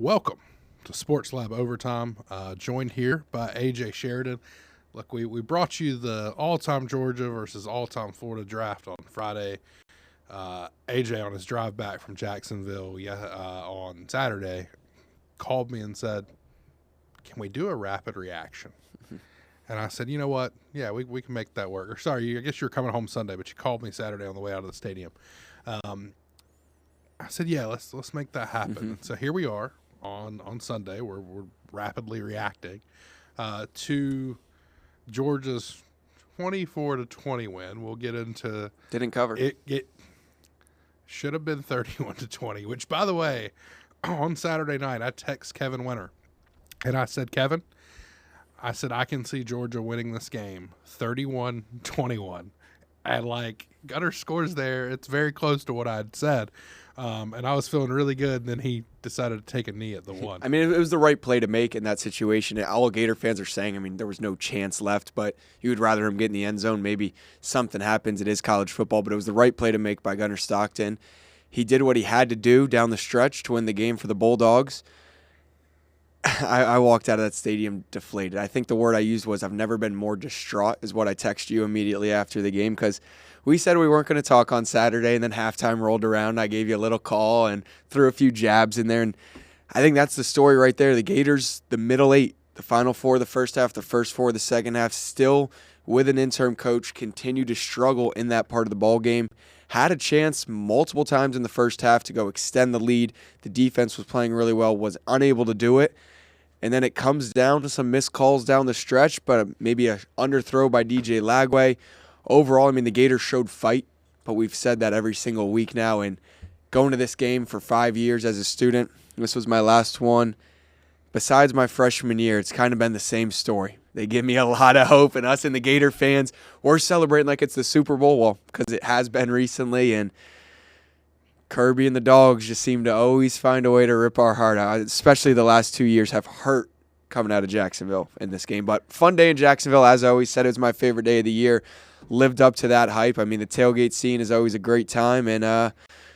Welcome to Sports Lab Overtime, joined here by AJ Sheridan. Look, we brought you the all-time Georgia versus all-time Florida draft on Friday. AJ, on his drive back from Jacksonville on Saturday, called me and said, can we do a rapid reaction? And I said, you know what? Yeah, we can make that work. Or sorry, I guess you were coming home Sunday, but you called me Saturday on the way out of the stadium. I said, yeah, let's make that happen. So here we are on Sunday. We're rapidly reacting to Georgia's 24-20 win. We'll get into didn't cover. It should have been 31-20. Which, by the way, on Saturday night, I text Kevin Winter, and I said, Kevin, I can see Georgia winning this game 31-21. And Gunner scores there. It's very close to what I'd said. And I was feeling really good. And then he decided to take a knee at the one. I mean, it was the right play to make in that situation. All Gator fans are saying, there was no chance left, but you would rather him get in the end zone. Maybe something happens. It is college football, but it was the right play to make by Gunner Stockton. He did what he had to do down the stretch to win the game for the Bulldogs. I walked out of that stadium deflated. I think the word I used was I've never been more distraught is what I texted you immediately after the game, because we said we weren't going to talk on Saturday, and then halftime rolled around. I gave you a little call and threw a few jabs in there, and I think that's the story right there. The Gators, the middle eight, the final four of the first half, the first four of the second half, still with an interim coach, continue to struggle in that part of the ball game. Had a chance multiple times in the first half to go extend the lead. The defense was playing really well, was unable to do it. And then it comes down to some missed calls down the stretch, but maybe a underthrow by DJ Lagway. Overall, the Gators showed fight, but we've said that every single week now. And going to this game for 5 years as a student, this was my last one. Besides my freshman year, it's kind of been the same story. They give me a lot of hope, and us and the Gator fans, we're celebrating like it's the Super Bowl, well, because it has been recently, and Kirby and the Dogs just seem to always find a way to rip our heart out, especially the last 2 years have hurt coming out of Jacksonville in this game. But fun day in Jacksonville. As I always said, it was my favorite day of the year. Lived up to that hype. The tailgate scene is always a great time, and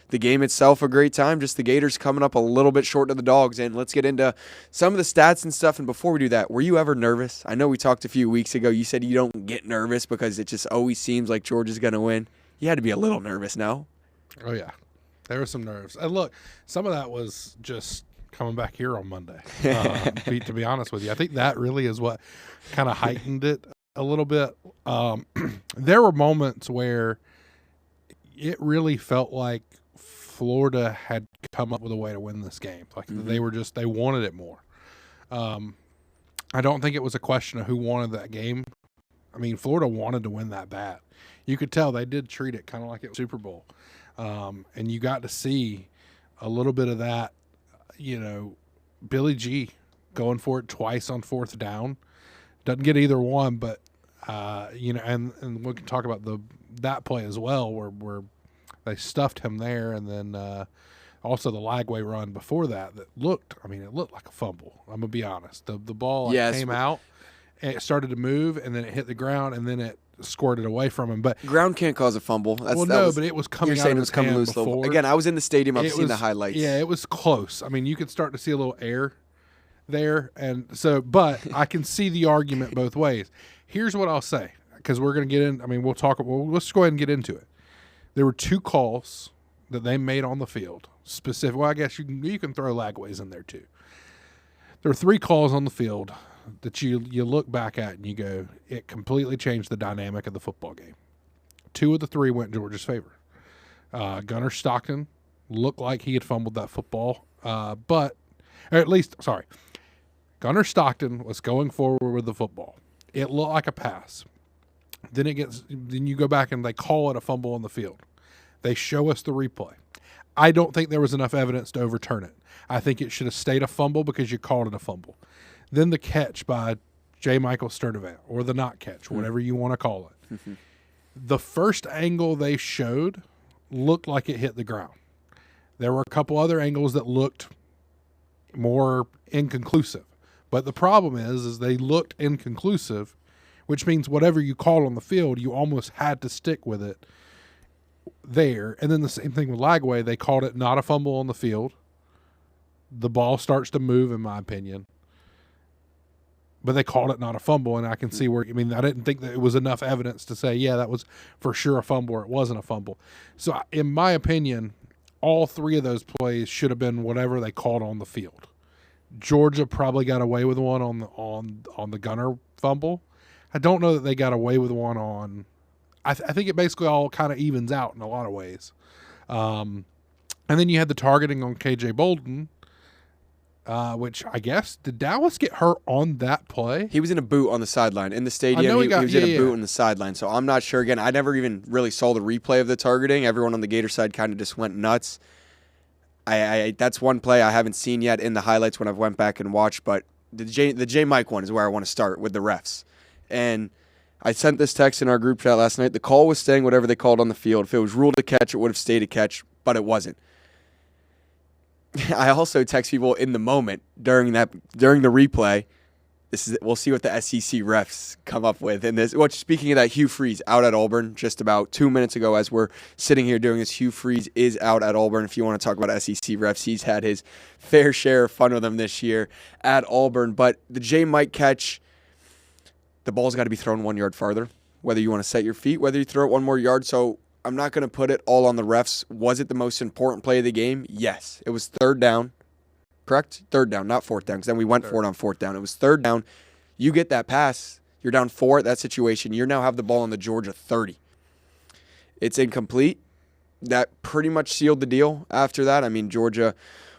the game itself a great time. Just the Gators coming up a little bit short of the Dogs. And let's get into some of the stats and stuff. And before we do that, were you ever nervous? I know we talked a few weeks ago. You said you don't get nervous because it just always seems like Georgia's going to win. You had to be a little nervous, no? Oh, yeah. There were some nerves. And look, some of that was just coming back here on Monday, to be honest with you. I think that really is what kind of heightened it a little bit. There were moments where it really felt like Florida had come up with a way to win this game. They wanted it more. I don't think it was a question of who wanted that game. Florida wanted to win that bad. You could tell they did treat it kind of like it was Super Bowl. And you got to see a little bit of that, Billy G going for it twice on fourth down. Doesn't get either one, but, and we can talk about that play as well where they stuffed him there. And then also the Lagway run before that looked like a fumble. I'm going to be honest. The ball came out, and it started to move, and then it hit the ground, and then it squirted away from him. But ground can't cause a fumble. But it was coming out of his hand before. Again, I was in the stadium. I've seen the highlights. Yeah, it was close. You could start to see a little air there. And so, but I can see the argument both ways. Here's what I'll say, because we're going to get in. Let's go ahead and get into it. There were two calls that they made on the field. Specific. Well, I guess you can throw Lagways in there too. There were three calls on the field that you look back at and you go, it completely changed the dynamic of the football game. Two of the three went in Georgia's favor. Gunner Stockton looked like he had fumbled that football, Gunner Stockton was going forward with the football. It looked like a pass. Then you go back and they call it a fumble on the field. They show us the replay. I don't think there was enough evidence to overturn it. I think it should have stayed a fumble because you called it a fumble. Then the catch by J. Michael Sturdivant, or the not catch, whatever you want to call it. The first angle they showed looked like it hit the ground. There were a couple other angles that looked more inconclusive. But the problem is they looked inconclusive, which means whatever you call on the field, you almost had to stick with it there. And then the same thing with Lagway. They called it not a fumble on the field. The ball starts to move, in my opinion. But they called it not a fumble, and I can see where, I mean, I didn't think that it was enough evidence to say, yeah, that was for sure a fumble or it wasn't a fumble. So, in my opinion, all three of those plays should have been whatever they called on the field. Georgia probably got away with one on the Gunner fumble. I don't know that they got away with one on. I think it basically all kind of evens out in a lot of ways. And then you had the targeting on KJ Bolden, which I guess, did Dallas get hurt on that play? He was in a boot on the sideline in the stadium. He was in a boot on the sideline. So I'm not sure. Again, I never even really saw the replay of the targeting. Everyone on the Gator side kind of just went nuts. That's one play I haven't seen yet in the highlights when I've went back and watched. But the J Mike one is where I want to start with the refs. And I sent this text in our group chat last night. The call was staying whatever they called on the field. If it was ruled a catch, it would have stayed a catch, but it wasn't. I also text people in the moment during the replay. We'll see what the SEC refs come up with in this. Which, speaking of that, Hugh Freeze out at Auburn just about 2 minutes ago as we're sitting here doing this. Hugh Freeze is out at Auburn. If you want to talk about SEC refs, he's had his fair share of fun with them this year at Auburn. But the J Mike catch, the ball's got to be thrown 1 yard farther, whether you want to set your feet, whether you throw it one more yard. So I'm not going to put it all on the refs. Was it the most important play of the game? Yes. It was third down. Correct? Third down, not fourth down, because then we went for it on fourth down. It was third down. You get that pass. You're down 4 at that situation. You now have the ball on the Georgia 30. It's incomplete. That pretty much sealed the deal after that. I mean, Georgia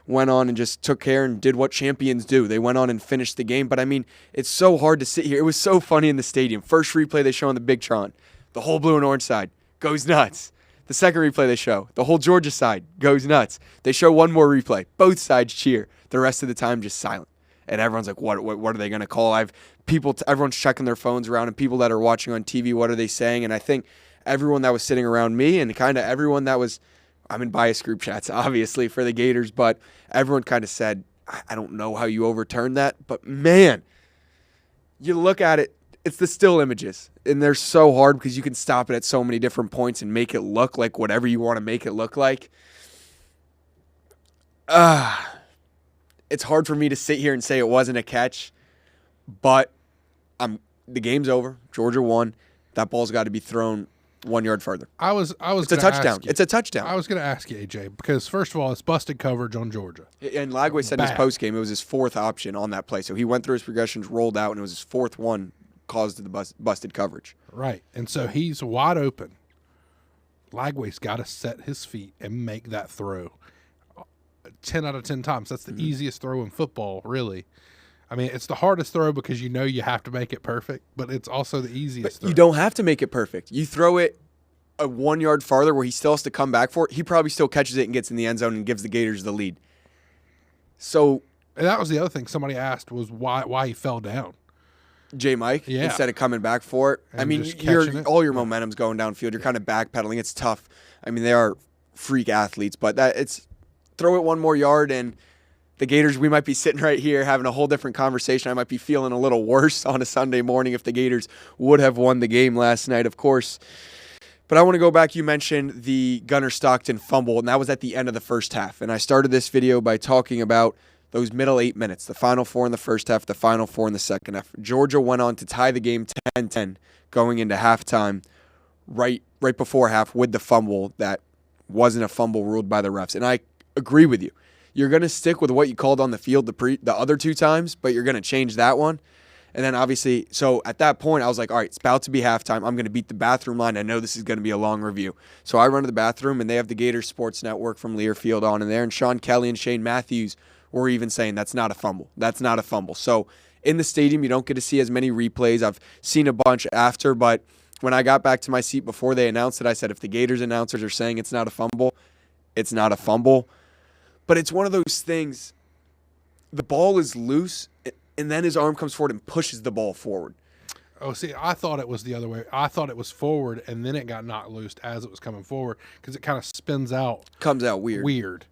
went on and just took care and did what champions do. They went on and finished the game. But, I mean, it's so hard to sit here. It was so funny in the stadium. First replay they show on the Big Tron, the whole blue and orange side goes nuts. The second replay they show, the whole Georgia side goes nuts. They show one more replay. Both sides cheer. The rest of the time, just silent. And everyone's like, what are they going to call? Everyone's checking their phones around, and people that are watching on TV, what are they saying? And I think everyone that was sitting around me and kind of everyone that was, I'm in biased group chats, obviously, for the Gators, but everyone kind of said, I don't know how you overturned that. But, man, you look at it, it's the still images. And they're so hard because you can stop it at so many different points and make it look like whatever you want to make it look like. It's hard for me to sit here and say it wasn't a catch, but the game's over. Georgia won. That ball's got to be thrown 1 yard further. It's a touchdown. It's a touchdown. I was going to ask you, AJ, because first of all, it's busted coverage on Georgia. And Lagway said in his postgame it was his fourth option on that play. So he went through his progressions, rolled out, and it was his fourth one caused the busted coverage. Right. And so he's wide open. Lagway's got to set his feet and make that throw 10 out of 10 times. That's the easiest throw in football, really. I mean, it's the hardest throw because you know you have to make it perfect, but it's also the easiest throw. You don't have to make it perfect. You throw it a 1 yard farther where he still has to come back for it. He probably still catches it and gets in the end zone and gives the Gators the lead. So, and that was the other thing somebody asked was why he fell down. J Mike, instead of coming back for it. And I mean, all your momentum's going downfield. You're kind of backpedaling. It's tough. I mean, they are freak athletes, but it's throw it 1 more yard and the Gators, we might be sitting right here having a whole different conversation. I might be feeling a little worse on a Sunday morning if the Gators would have won the game last night, of course. But I want to go back. You mentioned the Gunner Stockton fumble, and that was at the end of the first half. And I started this video by talking about those middle 8 minutes, the final 4 in the first half, the final 4 in the second half. Georgia went on to tie the game 10-10 going into halftime right before half with the fumble that wasn't a fumble ruled by the refs. And I agree with you. You're going to stick with what you called on the field the other 2 times, but you're going to change that one. And then obviously, so at that point, I was like, all right, it's about to be halftime. I'm going to beat the bathroom line. I know this is going to be a long review. So I run to the bathroom, and they have the Gators Sports Network from Learfield on in there. And Sean Kelly and Shane Matthews were even saying that's not a fumble. That's not a fumble. So in the stadium, you don't get to see as many replays. I've seen a bunch after, but when I got back to my seat before they announced it, I said, if the Gators announcers are saying it's not a fumble, it's not a fumble. But it's one of those things, the ball is loose, and then his arm comes forward and pushes the ball forward. Oh, see, I thought it was the other way. I thought it was forward, and then it got knocked loose as it was coming forward because it kind of spins out. Comes out weird. Weird.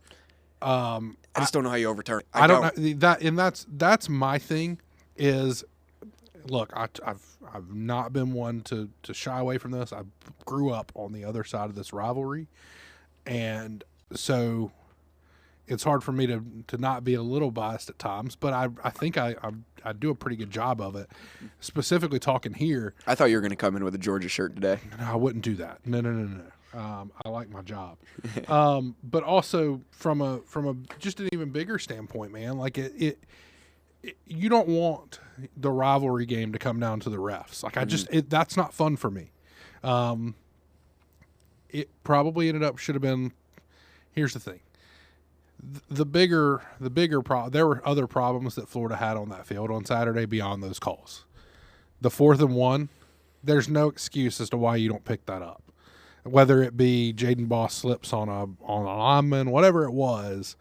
I just don't know how you overturn it. I don't know that, and that's my thing. Is look, I've not been one to shy away from this. I grew up on the other side of this rivalry, and so it's hard for me to not be a little biased at times, but I think I do a pretty good job of it. Specifically talking here, I thought you were going to come in with a Georgia shirt today. no, I wouldn't do that. No. I like my job, but also from a just an even bigger standpoint, man. Like it you don't want the rivalry game to come down to the refs. Like that's not fun for me. It probably should have been. Here's the thing. The bigger problem. There were other problems that Florida had on that field on Saturday beyond those calls. The 4th and 1, there's no excuse as to why you don't pick that up. Whether it be Jaden Boss slips on a lineman, whatever it was,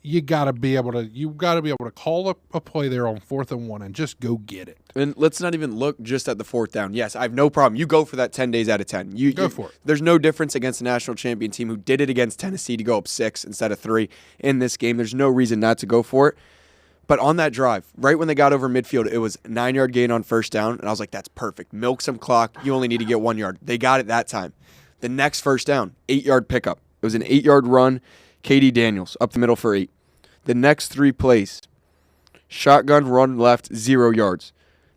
you got to be able to call a play there on 4th and 1 and just go get it. And let's not even look just at the 4th down. Yes, I have no problem. You go for that 10 days out of 10. Go for it. There's no difference against the national champion team who did it against Tennessee to go up 6 instead of 3 in this game. There's no reason not to go for it. But on that drive, right when they got over midfield, it was 9-yard gain on 1st down, and I was like, that's perfect. Milk some clock. You only need to get 1 yard. They got it that time. The next 1st down, 8-yard pickup. It was an 8-yard run. Katie Daniels up the middle for 8. The next 3 plays, shotgun run left, 0 yards.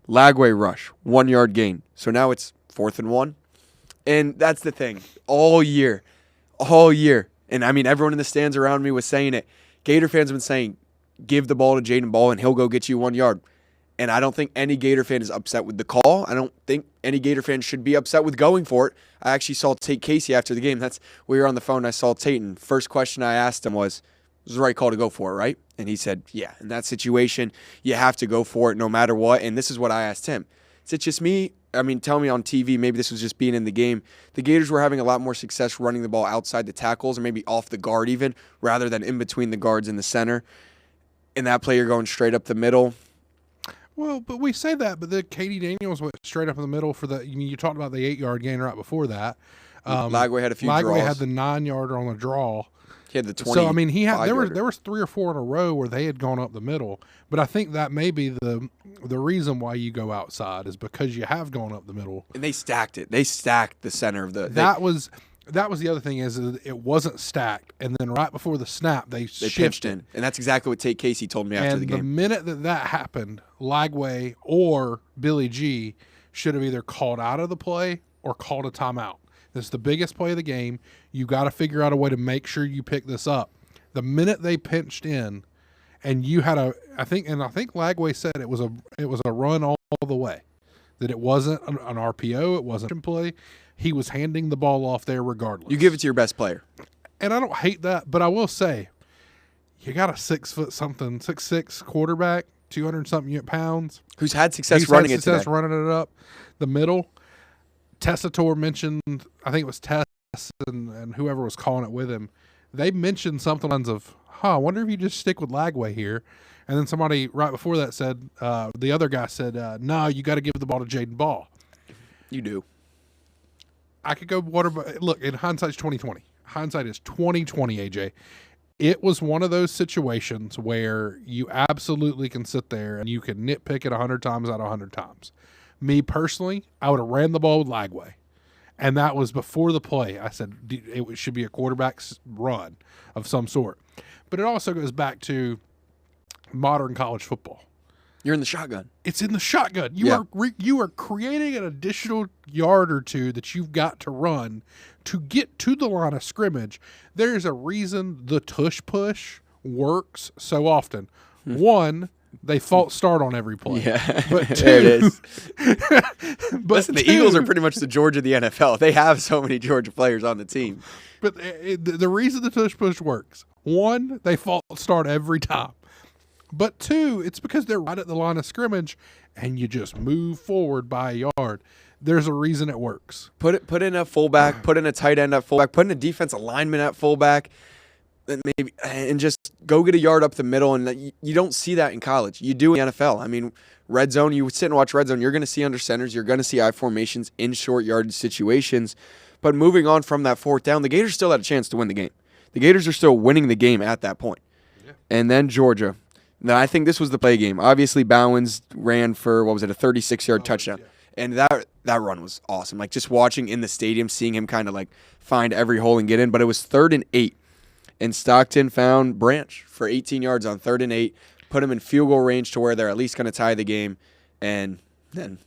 Lagway rush, 1 yard gain. So now it's 4th and 1. And that's the thing. All year. And I mean, everyone in the stands around me was saying it. Gator fans have been saying, give the ball to Jaden Ball and he'll go get you 1 yard. And I don't think any Gator fan is upset with the call. I don't think any Gator fan should be upset with going for it. I actually saw Tate Casey after the game. We were on the phone. I saw Tate, and first question I asked him was the right call to go for it, right? And he said, yeah, in that situation, you have to go for it no matter what. And this is what I asked him. Is it just me? I mean, tell me on TV, maybe this was just being in the game. The Gators were having a lot more success running the ball outside the tackles or maybe off the guard even, rather than in between the guards and the center. In that play, you're going straight up the middle. Well, but we say that, but the Katie Daniels went straight up in the middle for the. You talked about the 8-yard gain right before that. Lagway had a few draws. Lagway had the 9-yarder on the draw. He had the 20. So I mean, there was 3 or 4 in a row where they had gone up the middle. But I think that may be the reason why you go outside is because you have gone up the middle. And they stacked it. They stacked the center of the. That was the other thing is it wasn't stacked, and then right before the snap they pitched in, and that's exactly what Tate Casey told me after the game. And the minute that happened, Lagway or Billy G should have either called out of the play or called a timeout. This is the biggest play of the game. You got to figure out a way to make sure you pick this up. The minute they pinched in, and you had I think Lagway said it was a run all the way, that it wasn't an RPO, it wasn't a play. He was handing the ball off there regardless. You give it to your best player. And I don't hate that, but I will say, you got a 6'6" quarterback, 200-something pounds. Who's had success running it today. Running it up the middle. Tessitore mentioned, I think it was Tess and whoever was calling it with him, they mentioned something of, I wonder if you just stick with Lagway here. And then somebody right before that said, the other guy said, no, you got to give the ball to Jaden Ball. You do. I could go look, in hindsight's 2020. Hindsight is 2020, AJ. It was one of those situations where you absolutely can sit there and you can nitpick it 100 times out of 100 times. Me personally, I would have ran the ball with Lagway. And that was before the play. I said it should be a quarterback's run of some sort. But it also goes back to modern college football. You're in the shotgun. It's in the shotgun. You are creating an additional yard or two that you've got to run to get to the line of scrimmage. There's a reason the tush push works so often. One, they false start on every play. Yeah, but two, there it is. Listen, the Eagles are pretty much the Georgia of the NFL. They have so many Georgia players on the team. But the reason the tush push works, one, they false start every time. But two, it's because they're right at the line of scrimmage and you just move forward by a yard. There's a reason it works. Put in a fullback, put in a tight end at fullback, put in a defensive lineman at fullback, and just go get a yard up the middle. And you don't see that in college. You do in the NFL. I mean, red zone, you sit and watch red zone, you're going to see under centers, you're going to see I formations in short yardage situations. But moving on from that 4th down, the Gators still had a chance to win the game. The Gators are still winning the game at that point. Yeah. And then Georgia. Now, I think this was the play game. Obviously, Bowens ran for, a 36-yard touchdown. Yeah. And that run was awesome. Like, just watching in the stadium, seeing him kind of, find every hole and get in. But it was 3rd and 8. and Stockton found Branch for 18 yards on 3rd and 8, put him in field goal range to where they're at least going to tie the game, and then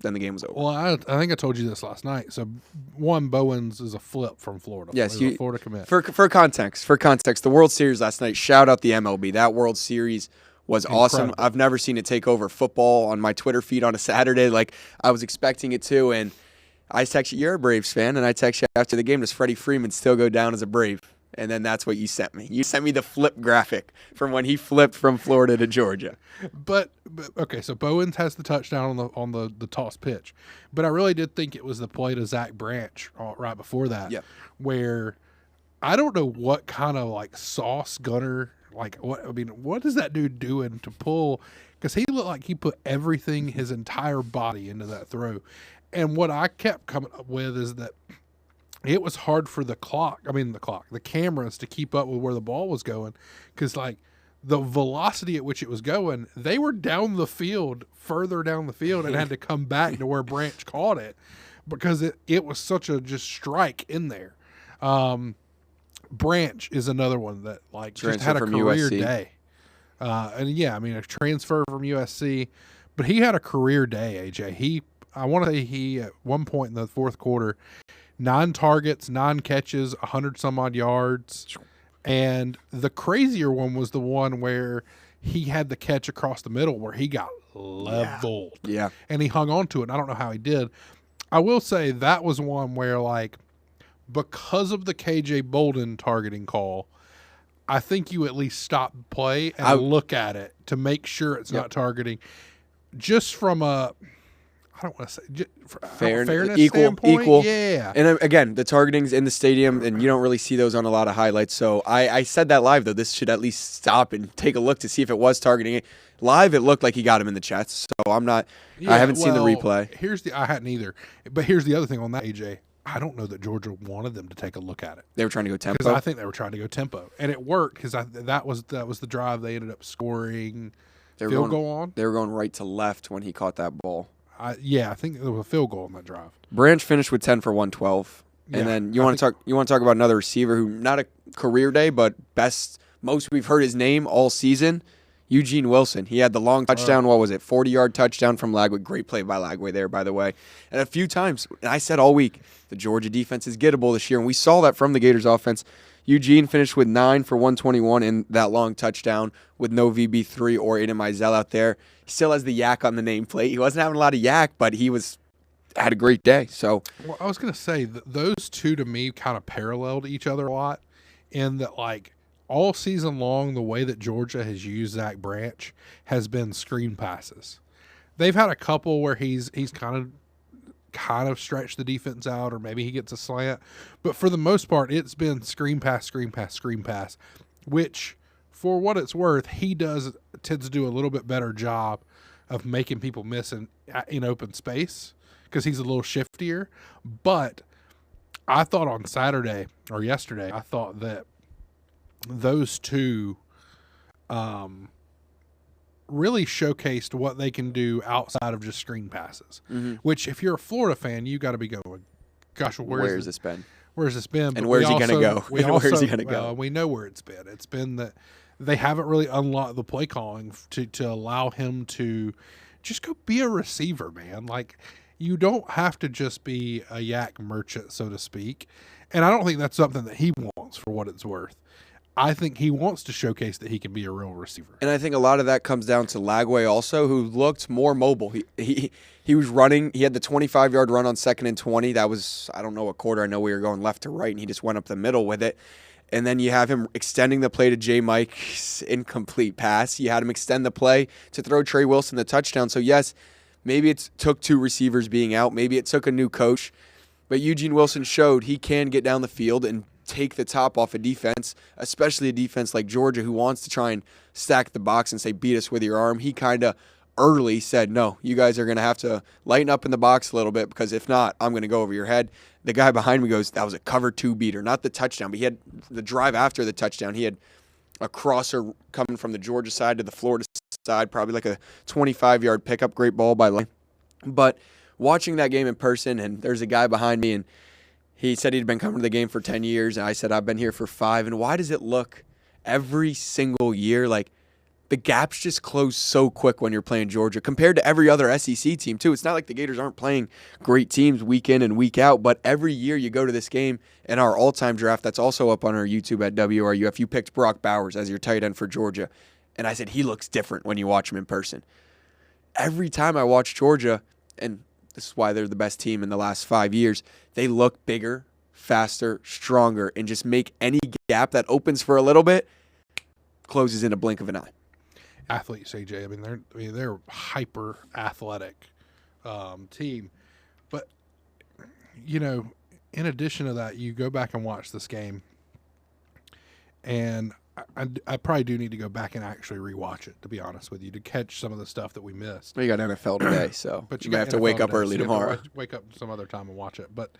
the game was over. Well, I think I told you this last night. So, Bowens is a flip from Florida. Yes, He's a Florida commit. For context, the World Series last night, shout out the MLB. That World Series was awesome. I've never seen it take over football on my Twitter feed on a Saturday like I was expecting it to, and I text you, you're a Braves fan, and I text you after the game, does Freddie Freeman still go down as a Brave? And then that's what you sent me. You sent me the flip graphic from when he flipped from Florida to Georgia. But okay, so Bowens has the touchdown on the toss pitch, but I really did think it was the play to Zach Branch right before that, where I don't know what kind of like sauce Gunner, like what is that dude doing to pull? Because he looked like he put everything, his entire body into that throw, and what I kept coming up with is that it was hard for the cameras to keep up with where the ball was going, because like the velocity at which it was going, they were further down the field, and had to come back to where Branch caught it because it was such a just strike in there. Branch is another one that like just had a career day. And yeah, I mean, a transfer from USC, but he had a career day, AJ. I want to say he, at one point in the fourth quarter, 9 targets, 9 catches, 100 some odd yards. And the crazier one was the one where he had the catch across the middle where he got leveled. Yeah. And he hung on to it. And I don't know how he did. I will say that was one where, like, because of the KJ Bolden targeting call, I think you at least stop the play and look at it to make sure it's not targeting. Just from a, I don't want to say fairness equal. Yeah. And again, the targeting's in the stadium, and you don't really see those on a lot of highlights. So I said that live, though. This should at least stop and take a look to see if it was targeting. Live, it looked like he got him in the chest. So I'm not. I haven't seen the replay. I hadn't either. But here's the other thing on that, AJ. I don't know that Georgia wanted them to take a look at it. They were trying to go tempo. Because I think they were trying to go tempo, and it worked because that was the drive they ended up scoring. Field goal on. They were going right to left when he caught that ball. I think there was a field goal on that drive. Branch finished with 10 for 112, and then you want to talk about another receiver who not a career day, but most we've heard his name all season. Eugene Wilson. He had the long touchdown. What was it? 40-yard touchdown from Lagway. Great play by Lagway there, by the way. And a few times, and I said all week, the Georgia defense is gettable this year, and we saw that from the Gators offense. Eugene finished with 9 for 121 in that long touchdown with no VB3 or Aiden Mizell out there. He still has the yak on the nameplate. He wasn't having a lot of yak, but he had a great day. So, well, I was going to say that those two to me kind of paralleled each other a lot, in that like all season long, the way that Georgia has used Zach Branch has been screen passes. They've had a couple where he's kind of stretched the defense out, or maybe he gets a slant, but for the most part, it's been screen pass, which, for what it's worth, he tends to do a little bit better job of making people miss in open space because he's a little shiftier. But I thought on Saturday or yesterday, I thought that those two really showcased what they can do outside of just screen passes, which if you're a Florida fan, you got to be going, gosh, where's this been? Where's this been? And where's he going to go? Where's he going to go? We know where it's been. It's been that they haven't really unlocked the play calling to allow him to just go be a receiver, man. Like, you don't have to just be a yak merchant, so to speak. And I don't think that's something that he wants, for what it's worth. I think he wants to showcase that he can be a real receiver. And I think a lot of that comes down to Lagway also, who looked more mobile. He was running. He had the 25-yard run on 2nd and 20. That was, I don't know what quarter. I know we were going left to right, and he just went up the middle with it. And then you have him extending the play to J. Mike's incomplete pass. You had him extend the play to throw Trey Wilson the touchdown. So, yes, maybe it took 2 receivers being out. Maybe it took a new coach. But Eugene Wilson showed he can get down the field and take the top off a defense, especially a defense like Georgia who wants to try and stack the box and say, beat us with your arm. He kind of early said, no, you guys are going to have to lighten up in the box a little bit, because if not, I'm going to go over your head. The guy behind me goes, that was a cover 2 beater, not the touchdown, but he had the drive after the touchdown. He had a crosser coming from the Georgia side to the Florida side, probably like a 25-yard pickup. Great ball by Lane. But watching that game in person, and there's a guy behind me, and He said he'd been coming to the game for 10 years, and I said I've been here for 5. And why does it look every single year like the gaps just close so quick when you're playing Georgia compared to every other SEC team, too? It's not like the Gators aren't playing great teams week in and week out, but every year you go to this game in our all-time draft that's also up on our YouTube at WRUF, you picked Brock Bowers as your tight end for Georgia. And I said he looks different when you watch him in person. Every time I watch Georgia, and this is why they're the best team in the last 5 years, they look bigger, faster, stronger, and just make any gap that opens for a little bit closes in a blink of an eye. Athletes, AJ. I mean, they're hyper athletic team, but in addition to that, you go back and watch this game, and I probably do need to go back and actually rewatch it, to be honest with you, to catch some of the stuff that we missed. Well, you got NFL today, so but you might have to wake up early tomorrow. Wake up some other time and watch it. But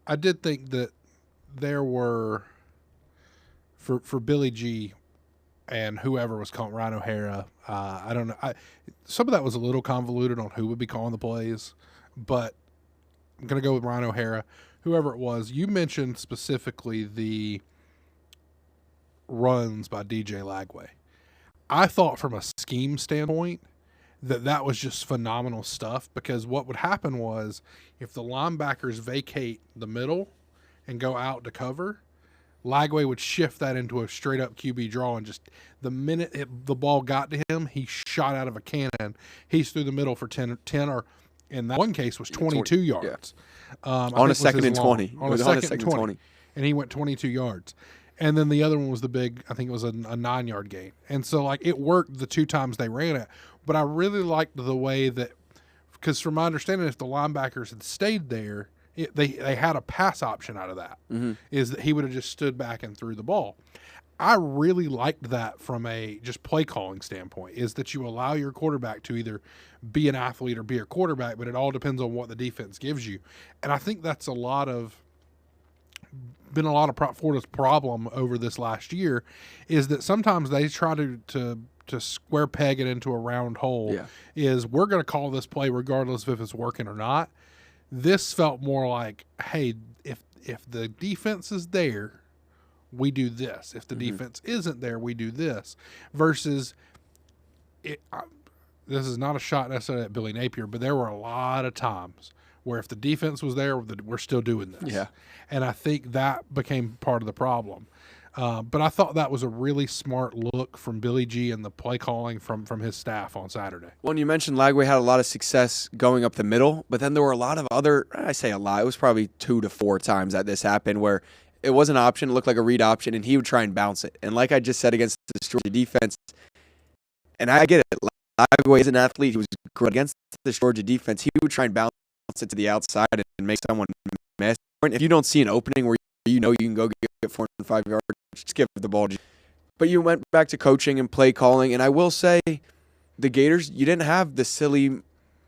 I did think that there were for Billy G. and whoever was calling Ryan O'Hara, I don't know. Some of that was a little convoluted on who would be calling the plays, but I'm going to go with Ryan O'Hara. Whoever it was, you mentioned specifically the runs by DJ Lagway. I thought from a scheme standpoint that was just phenomenal stuff, because what would happen was if the linebackers vacate the middle and go out to cover, Lagway would shift that into a straight-up QB draw, and just the minute the ball got to him, he shot out of a cannon. He's through the middle for 10 or in that one case was 22 yards. Yeah. On a second and 20. On a second and 20. And he went 22 yards. And then the other one was the big, I think it was a 9-yard gain. And so, it worked the 2 times they ran it. But I really liked the way that, because from my understanding, if the linebackers had stayed there, they had a pass option out of that, is that he would have just stood back and threw the ball. I really liked that from a just play calling standpoint, is that you allow your quarterback to either be an athlete or be a quarterback, but it all depends on what the defense gives you. And I think that's been a lot of Florida's problem over this last year, is that sometimes they try to square peg it into a round hole. Yeah. Is we're going to call this play regardless of if it's working or not. This felt more like, hey, if the defense is there, we do this. If the defense isn't there, we do this. Versus, this is not a shot necessarily at Billy Napier, but there were a lot of times where if the defense was there, we're still doing this. Yeah. And I think that became part of the problem. But I thought that was a really smart look from Billy G and the play calling from his staff on Saturday. Well, you mentioned Lagway had a lot of success going up the middle, but then there were a lot of other, I say a lot, it was probably 2 to 4 times that this happened where it was an option, it looked like a read option, and he would try and bounce it. And like I just said against the Georgia defense, and I get it, Lagway is an athlete, he was great against the Georgia defense, he would try and bounce it to the outside and make someone miss. If you don't see an opening where you know you can go get 4 and 5 yards, just give the ball. But you went back to coaching and play calling, and I will say the Gators, you didn't have the silly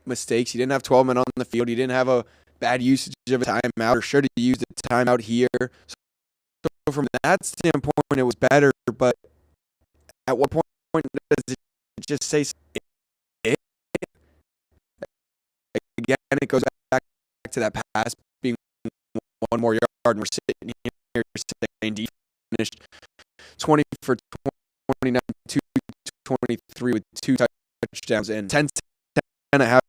mistakes. You didn't have 12 men on the field. You didn't have a bad usage of a timeout, or should have used a timeout here. So from that standpoint, it was better, but at what point does it just say it? Again, it goes back to that pass being 1 more yard, and we're sitting here saying defense finished 20 for 29, 223 with 2 touchdowns, and 10-10.5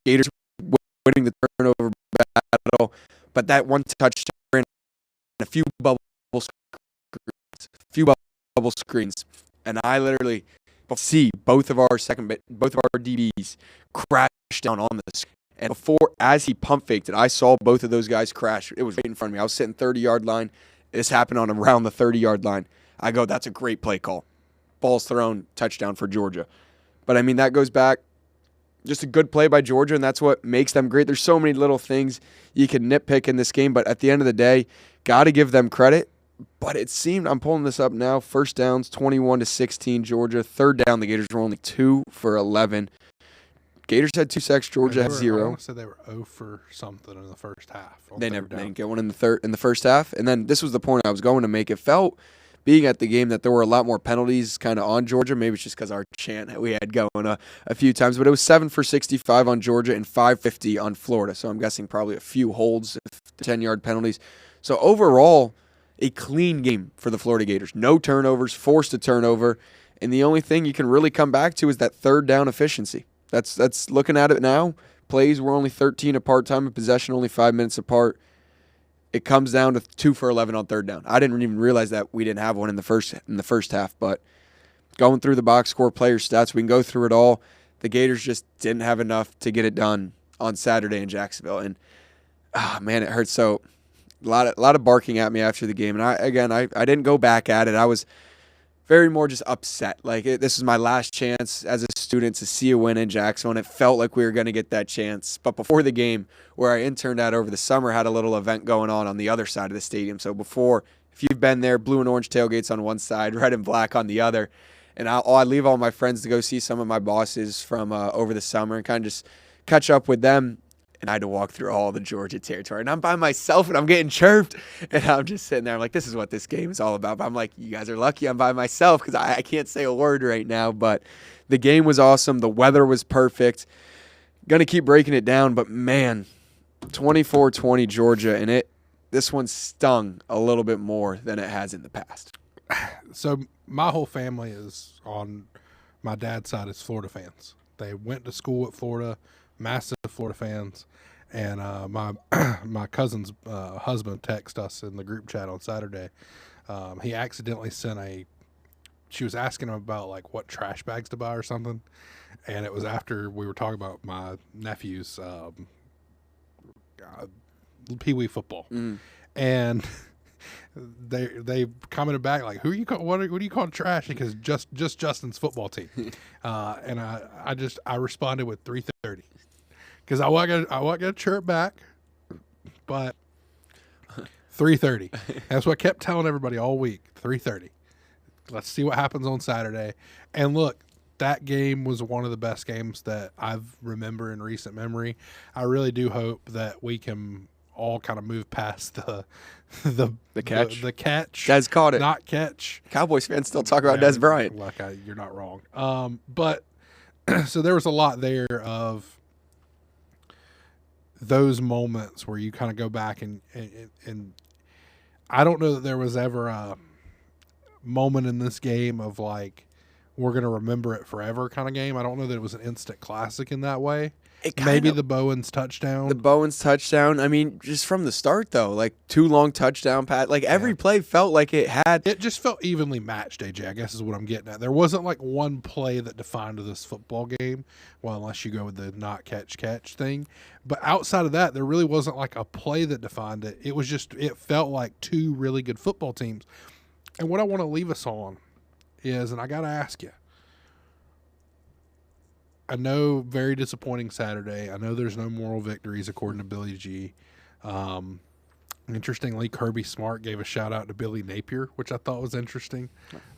Gators winning the turnover battle, but that one touchdown and a few bubble screens, and I literally see both of our DBs crash down on this. And as he pump faked it, I saw both of those guys crash. It was right in front of me. I was sitting 30-yard line. This happened on around the 30-yard line. I go, that's a great play call. Ball's thrown, touchdown for Georgia. But, I mean, that goes back, just a good play by Georgia, and that's what makes them great. There's so many little things you can nitpick in this game, but at the end of the day, got to give them credit. But it seemed, I'm pulling this up now, first downs, 21-16 Georgia. Third down, the Gators were only 2 for 11. Gators had 2 sacks. Georgia had 0. I want to say they were 0 for something in the first half. They didn't get one in the first half. And then this was the point I was going to make. It felt, being at the game, that there were a lot more penalties kind of on Georgia. Maybe it's just because our chant that we had going a few times. But it was 7 for 65 on Georgia and 550 on Florida. So I'm guessing probably a few holds, 10-yard penalties. So overall, a clean game for the Florida Gators. No turnovers, forced a turnover, and the only thing you can really come back to is that third down efficiency. That's looking at it now. Plays were only 13 apart, time of possession only 5 minutes apart. It comes down to 2 for 11 on third down. I didn't even realize that we didn't have one in the first half, but going through the box score player stats, we can go through it all. The Gators just didn't have enough to get it done on Saturday in Jacksonville, and man, it hurts. So a lot of barking at me after the game, and I didn't go back at it. I was very more just upset. Like this is my last chance as a student to see a win in Jacksonville, and it felt like we were going to get that chance. But before the game, where I interned at over the summer, had a little event going on the other side of the stadium. So before, if you've been there, blue and orange tailgates on one side, red and black on the other. And I leave all my friends to go see some of my bosses from over the summer and kind of just catch up with them. And I had to walk through all the Georgia territory. And I'm by myself, and I'm getting chirped. And I'm just sitting there. I'm like, this is what this game is all about. But I'm like, you guys are lucky I'm by myself because I can't say a word right now. But the game was awesome. The weather was perfect. Going to keep breaking it down. But, man, 24-20 Georgia. And this one stung a little bit more than it has in the past. So my whole family is on my dad's side is Florida fans. They went to school at Florida, massive Florida fans. And my cousin's husband texted us in the group chat on Saturday. He accidentally she was asking him about like what trash bags to buy or something. And it was after we were talking about my nephew's Pee Wee football. And they commented back like, "Who you call? What do you call trash?" Because just Justin's football team. And I responded with 3:30 because I want to get a chirp back, but 3:30. That's what I kept telling everybody all week. 3:30. Let's see what happens on Saturday. And look, that game was one of the best games that I've remember in recent memory. I really do hope that we can all kind of move past the catch. The catch. Des caught it. Not catch. Cowboys fans still talk about Des Bryant. You're not wrong. But so there was a lot there of those moments where you kind of go back and I don't know that there was ever a moment in this game of like we're going to remember it forever kind of game. I don't know that it was an instant classic in that way. Maybe the Bowens touchdown. I mean, just from the start, though, like 2 long touchdown pass. Like every play felt like it just felt evenly matched, AJ, I guess is what I'm getting at. There wasn't like one play that defined this football game. Well, unless you go with the not catch thing. But outside of that, there really wasn't like a play that defined it. It was just, it felt like 2 really good football teams. And what I want to leave us on is, and I got to ask you, I know very disappointing Saturday. I know there's no moral victories according to Billy G. Interestingly, Kirby Smart gave a shout out to Billy Napier, which I thought was interesting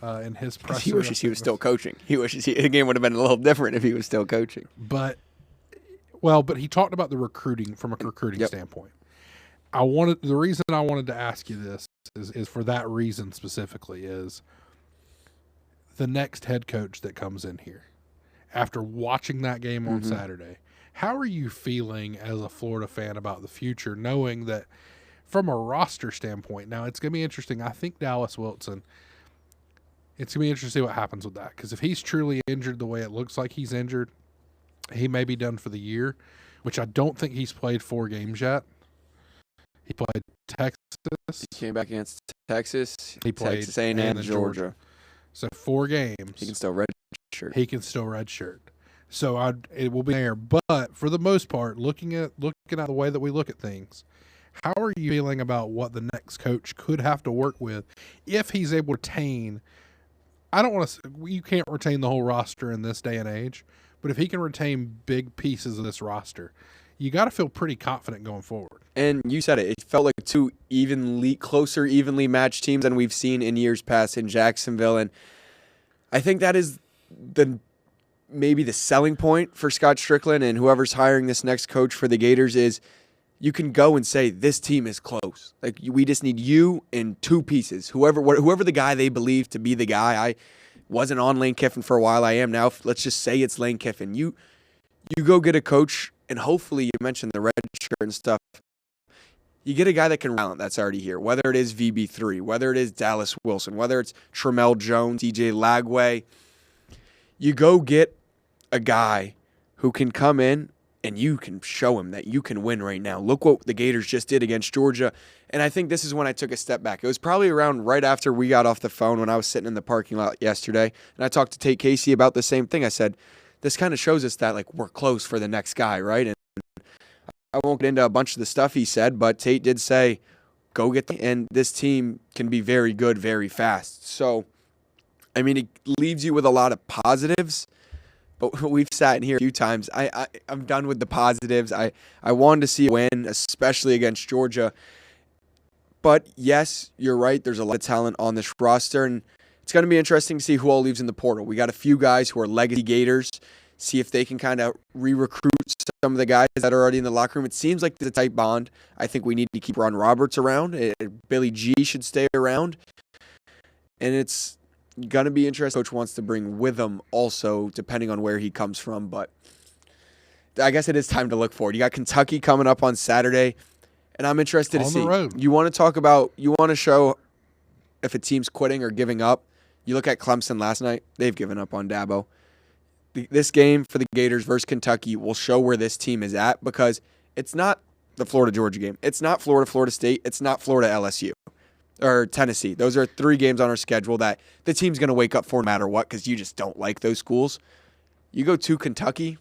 in his presser. He wishes he was still coaching. The game would have been a little different if he was still coaching. But he talked about the recruiting from a recruiting standpoint. The reason I wanted to ask you this is for that reason specifically is the next head coach that comes in here. After watching that game on Saturday, how are you feeling as a Florida fan about the future, knowing that from a roster standpoint, now it's going to be interesting. I think Dallas Wilson, it's going to be interesting to see what happens with that. Because if he's truly injured the way it looks like he's injured, he may be done for the year, which I don't think he's played 4 games yet. He played Texas. He came back against Texas. He played Texas A&M and Georgia. So 4 games. He can still redshirt. So it will be there. But for the most part, looking at the way that we look at things, how are you feeling about what the next coach could have to work with if he's able to retain? I don't want to. You can't retain the whole roster in this day and age, but if he can retain big pieces of this roster, you got to feel pretty confident going forward. And you said it. It felt like 2 evenly matched teams than we've seen in years past in Jacksonville, and I think that is maybe the selling point for Scott Strickland and whoever's hiring this next coach for the Gators is you can go and say this team is close. Like we just need you and 2 pieces. Whoever the guy they believe to be the guy. I wasn't on Lane Kiffin for a while. I am now. Let's just say it's Lane Kiffin. You go get a coach, and hopefully you mentioned the red shirt and stuff. You get a guy that can run that's already here, whether it is VB3, whether it is Dallas Wilson, whether it's Tramel Jones, DJ Lagway. You go get a guy who can come in and you can show him that you can win right now. Look what the Gators just did against Georgia. And I think this is when I took a step back. It was probably around right after we got off the phone when I was sitting in the parking lot yesterday. And I talked to Tate Casey about the same thing. I said, this kind of shows us that like we're close for the next guy, right? And I won't get into a bunch of the stuff he said, but Tate did say, go get them. And this team can be very good, very fast. So, I mean, it leaves you with a lot of positives. But we've sat in here a few times. I'm done with the positives. I wanted to see a win, especially against Georgia. But, yes, you're right. There's a lot of talent on this roster, and it's going to be interesting to see who all leaves in the portal. We got a few guys who are legacy Gators, see if they can kind of re-recruit some of the guys that are already in the locker room. It seems like there's a tight bond. I think we need to keep Ron Roberts around. Billy G should stay around. And it's going to be interesting. Coach wants to bring with him also, depending on where he comes from. But I guess it is time to look forward. You got Kentucky coming up on Saturday, and I'm interested to see. On the road. You want to talk about, you want to show if a team's quitting or giving up. You look at Clemson last night. They've given up on Dabo. This game for the Gators versus Kentucky will show where this team is at, because it's not the Florida-Georgia game. It's not Florida-Florida State. It's not Florida-LSU. Or Tennessee. Those are 3 games on our schedule that the team's going to wake up for no matter what, because you just don't like those schools. You go to Kentucky,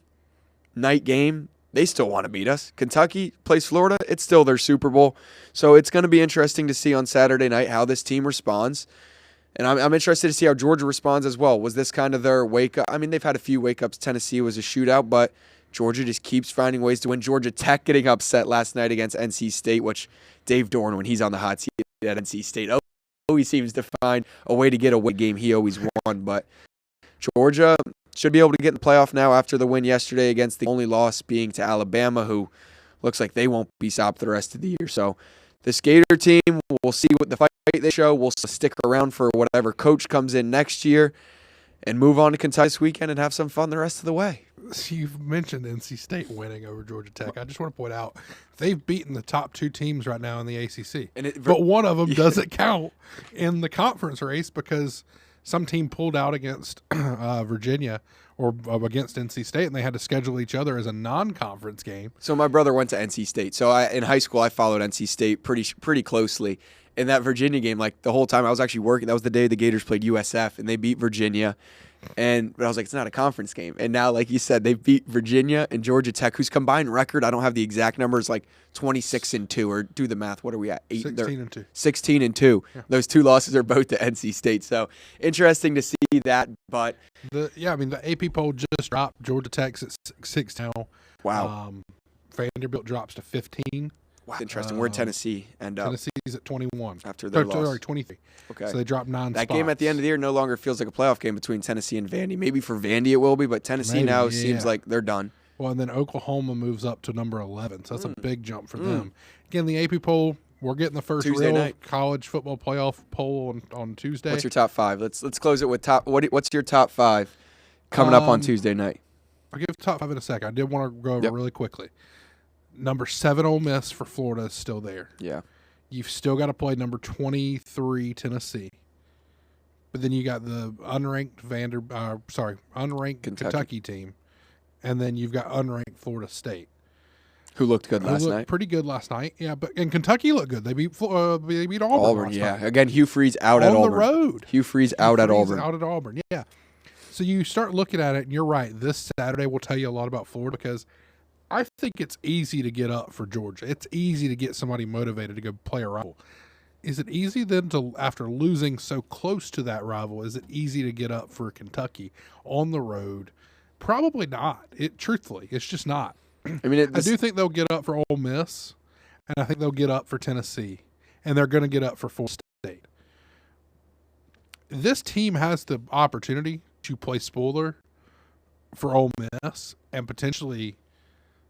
night game, they still want to beat us. Kentucky plays Florida, it's still their Super Bowl. So it's going to be interesting to see on Saturday night how this team responds. And I'm interested to see how Georgia responds as well. Was this kind of their wake-up? I mean, they've had a few wake-ups. Tennessee was a shootout, but Georgia just keeps finding ways to win. Georgia Tech getting upset last night against NC State, which Dave Dorn, when he's on the hot seat at NC State, always seems to find a way to get a away game. He always won. But Georgia should be able to get in the playoff now after the win yesterday against the only loss being to Alabama, who looks like they won't be stopped the rest of the year. So this Gator team, we'll see what the fight they show. We'll stick around for whatever coach comes in next year and move on to Kentucky this weekend and have some fun the rest of the way. You've mentioned NC State winning over Georgia Tech. I just want to point out they've beaten the top 2 teams right now in the ACC. But one of them doesn't count in the conference race because some team pulled out against Virginia or against NC State, and they had to schedule each other as a non-conference game. So my brother went to NC State. So in high school, I followed NC State pretty closely. In that Virginia game, like the whole time I was actually working, that was the day the Gators played USF, and they beat Virginia. But I was like, it's not a conference game. And now, like you said, they beat Virginia and Georgia Tech, whose combined record, I don't have the exact numbers, like 26-2, or do the math. What are we at? 16-2. 16-2. Yeah. Those 2 losses are both to NC State. So interesting to see that. But the AP poll just dropped. Georgia Tech's at 6 now. Wow. Vanderbilt drops to 15. Wow, interesting. Where'd Tennessee end up? Tennessee's at 21 after their loss. Sorry, 23. Okay, so they dropped 9 spots. That game at the end of the year no longer feels like a playoff game between Tennessee and Vandy. Maybe for Vandy it will be, but Tennessee seems like they're done. Well, and then Oklahoma moves up to number 11, so that's a big jump for them. Again, the AP poll, we're getting the first Tuesday real night college football playoff poll on Tuesday. What's your top 5? Let's close it with top. What's your top 5 coming up on Tuesday night? I'll give top 5 in a second. I did want to go over really quickly. Number 7 Ole Miss for Florida is still there. Yeah. You've still got to play number 23 Tennessee. But then you got the unranked Kentucky team. And then you've got unranked Florida State. Who looked good last night. Pretty good last night. Yeah, and Kentucky looked good. They beat Auburn last night. Again, Hugh Freeze out at Auburn. On the road. Hugh Freeze out at Auburn. Out at Auburn, yeah. So you start looking at it, and you're right. This Saturday will tell you a lot about Florida, because I think it's easy to get up for Georgia. It's easy to get somebody motivated to go play a rival. Is it easy then to, after losing so close to that rival, is it easy to get up for Kentucky on the road? Probably not. Truthfully, it's just not. I mean, I do think they'll get up for Ole Miss, and I think they'll get up for Tennessee, and they're going to get up for Florida State. This team has the opportunity to play spoiler for Ole Miss and potentially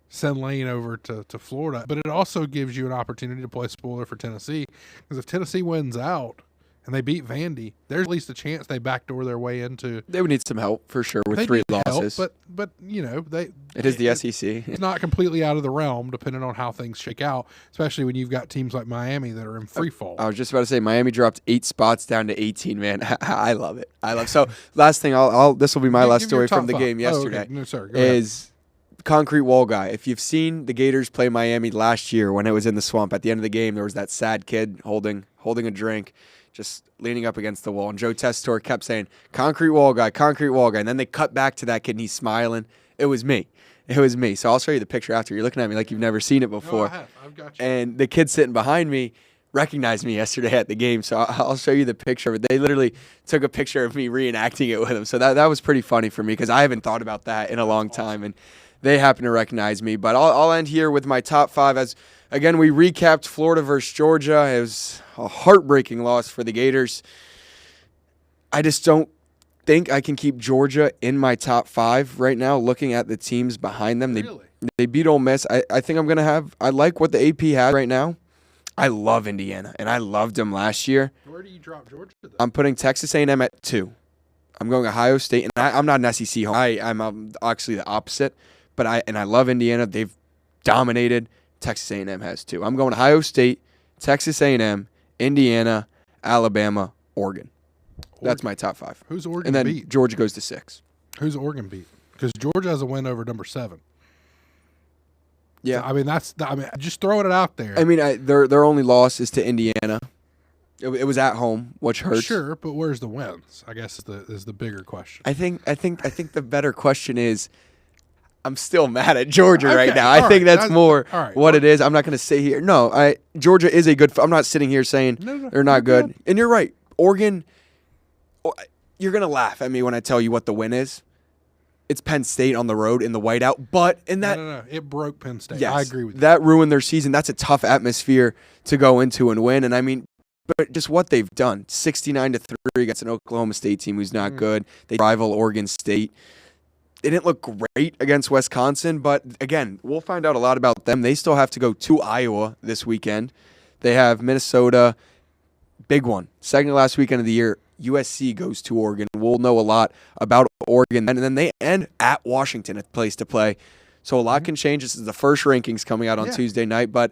send Lane over to Florida, but it also gives you an opportunity to play spoiler for Tennessee, because if Tennessee wins out and they beat Vandy, there's at least a chance they backdoor their way into. They would need some help for sure with They 3 need losses. help, but It is the SEC. It's not completely out of the realm, depending on how things shake out. Especially when you've got teams like Miami that are in free fall. I was just about to say Miami dropped 8 spots down to 18. Man, I love it. So last thing, this will be my last Give story your top from the 5. game yesterday. Okay. No, sir. Go ahead. Is Concrete Wall Guy. If you've seen the Gators play Miami last year when it was in the swamp, at the end of the game, there was that sad kid holding a drink, just leaning up against the wall. And Joe Tessitore kept saying, Concrete Wall Guy, Concrete Wall Guy. And then they cut back to that kid and he's smiling. It was me. So I'll show you the picture after. You're looking at me like you've never seen it before. No, I have. I've got you. And the kid sitting behind me recognized me yesterday at the game, so I'll show you the picture of it. They literally took a picture of me reenacting it with him, so that was pretty funny for me because I haven't thought about that in a long time, and they happen to recognize me. But I'll end here with my top 5 as, again, we recapped Florida versus Georgia. It was a heartbreaking loss for the Gators. I just don't think I can keep Georgia in my top 5 right now, looking at the teams behind them. Really? They beat Ole Miss. I think I'm going to have – I like what the AP has right now. I love Indiana, and I loved them last year. Where do you drop Georgia, though? I'm putting Texas A&M at 2. I'm going Ohio State, and I'm not an SEC home. I'm actually the opposite, but I love Indiana. They've dominated. Texas A&M has 2. I'm going Ohio State, Texas A&M, Indiana, Alabama, Oregon. That's my top 5. Who's Oregon and then beat? Georgia goes to 6. Who's Oregon beat? Because Georgia has a win over number 7. Yeah, So, I mean, just throwing it out there. I mean, their only loss is to Indiana. It was at home, which hurts. Sure, but where's the wins? I guess is the bigger question. I think the better question is, I'm still mad at Georgia Okay, right now. all I think right, that's more all right. what it is. I'm not going to say here. No, Georgia is a good. I'm not sitting here saying No, they're not you're good. And you're right. Oregon, you're going to laugh at me when I tell you what the win is. It's Penn State on the road in the whiteout, but in that No. It broke Penn State. yes, I agree with you. that ruined their season. That's a tough atmosphere to go into and win. And I mean, but just what they've done, 69-3 against an Oklahoma State team who's not good. They rival Oregon State. They didn't look great against Wisconsin, but again, we'll find out a lot about them. They still have to go to Iowa this weekend. They have Minnesota, big one, second to last weekend of the year. USC goes to Oregon. We'll know a lot about Oregon. And then they end at Washington, a place to play. So a lot can change. This is the first rankings coming out on Tuesday night. But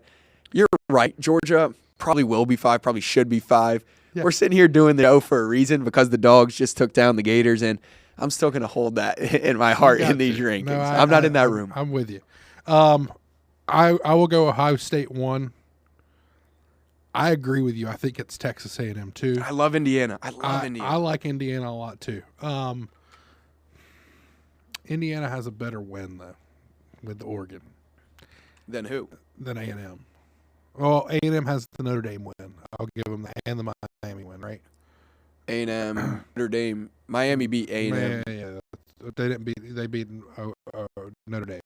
you're right. Georgia probably will be 5, probably should be 5. Yeah. We're sitting here doing the O for a reason because the Dogs just took down the Gators. And I'm still going to hold that in my heart in these rankings. No, I'm not in that room. I'm with you. I will go Ohio State 1. I agree with you. I think it's Texas A&M 2. I love Indiana. I like Indiana a lot too. Indiana has a better win though with Oregon Then who? than A&M. Well, A&M has the Notre Dame win. I'll give them the Miami win, right? A&M, Notre Dame. Miami beat A&M. Yeah. They didn't beat. They beat Notre Dame.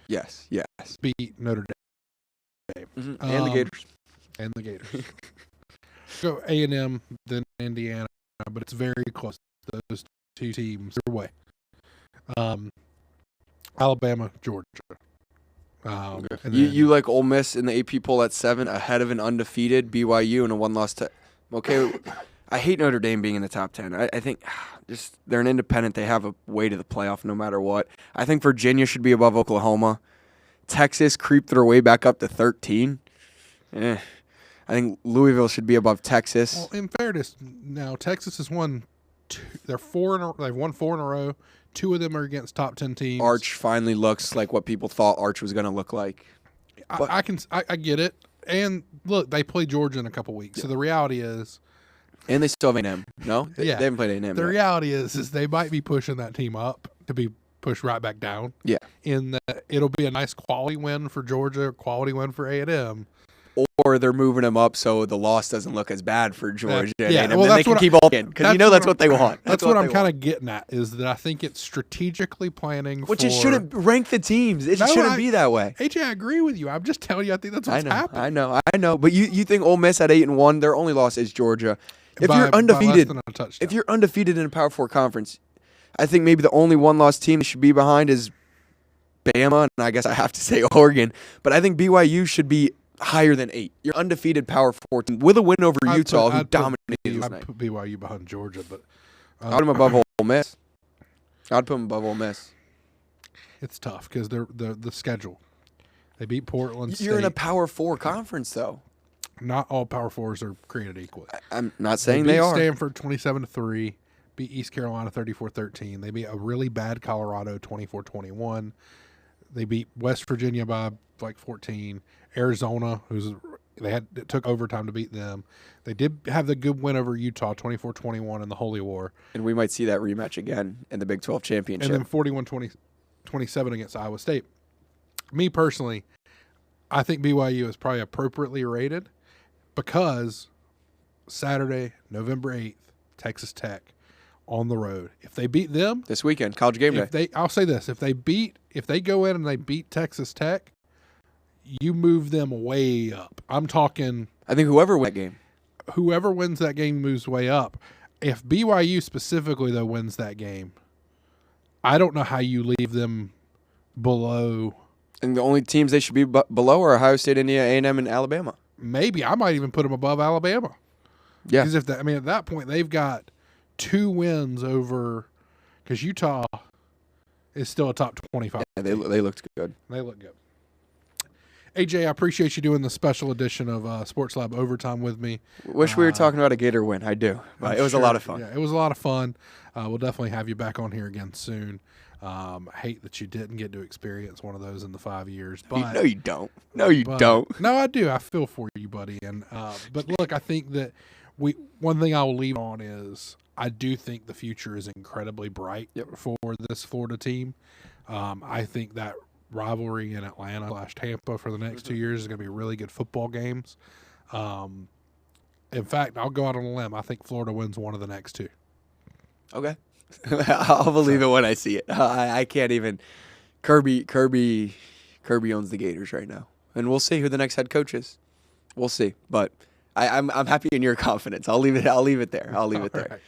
Yes. Beat Notre Dame And the Gators. and the Gators. Go A&M then Indiana, but it's very close. Those two teams are way. Alabama, Georgia. Okay. And You like Ole Miss in the AP poll at 7, ahead of an undefeated BYU and a 1-loss to. Okay, I hate Notre Dame being in the top 10. I think just they're an independent. They have a way to the playoff no matter what. I think Virginia should be above Oklahoma. Texas creeped their way back up to 13. I think Louisville should be above Texas. Well, in fairness, now Texas has won. They've won 4 in a row. 2 of them are against top 10 teams. Arch finally looks like what people thought Arch was going to look like. I get it. And look, they play Georgia in a couple weeks. So the reality is, and they still have A&M. No, they haven't played A&M. The reality is they might be pushing that team up to be pushed right back down. Yeah. In that it'll be a nice quality win for Georgia, quality win for A&M. Or they're moving them up so the loss doesn't look as bad for Georgia. Yeah, and well, then they can keep all in because that's what they want. That's what I'm kind of getting at is that I think it's strategically planning Which it shouldn't rank the teams. It shouldn't be that way. AJ, I agree with you. I'm just telling you I think that's what's happening. I know. But you think Ole Miss at 8-1, their only loss is Georgia. If you're undefeated, in a Power 4 conference, I think maybe the only 1-loss team that should be behind is Bama, and I guess I have to say Oregon. But I think BYU should be higher than 8. You're undefeated Power 4 team with a win over Utah, who dominated this I'd night. put BYU behind Georgia, but I'd put them above Ole Miss. I'd put them above Ole Miss. it's tough because they're the schedule. They beat Portland State. You're in a Power 4 conference, though. Not all Power 4s are created equally. I'm not saying They they beat are. Stanford 27-3, beat East Carolina 34-13. They beat a really bad Colorado 24-21. They beat West Virginia by like 14. Arizona, it took overtime to beat them. They did have the good win over Utah 24-21 in the Holy War. And we might see that rematch again in the Big 12 championship. And then 41-27 against Iowa State. Me personally, I think BYU is probably appropriately rated because Saturday, November 8th, Texas Tech on the road. If they beat them this weekend, College Game Day. I'll say this: if they go in and they beat Texas Tech, you move them way up. I'm talking. I think whoever wins that game. Whoever wins that game moves way up. If BYU specifically though wins that game, I don't know how you leave them below. And the only teams they should be below are Ohio State, Indiana, A&M, and Alabama. Maybe I might even put them above Alabama. Yeah, because at that point they've got 2 wins over. Because Utah is still a top 25. Yeah, they looked good. They look good. AJ, I appreciate you doing the special edition of Sports Lab Overtime with me. Wish we were talking about a Gator win. I do. But it was a lot of fun. Yeah, it was a lot of fun. We'll definitely have you back on here again soon. I hate that you didn't get to experience one of those in the 5 years. But No, you don't. No, you don't. No, I do. I feel for you, buddy. And but look, I think that one thing I will leave on is I do think the future is incredibly bright for this Florida team. I think that rivalry in Atlanta/Tampa for the next 2 years is going to be really good football games. In fact, I'll go out on a limb. I think Florida wins one of the next 2. Okay. I'll believe it when I see it. I can't even. Kirby owns the Gators right now, and we'll see who the next head coach is. We'll see, but I'm happy in your confidence. I'll leave it there. I'll leave it there. Right.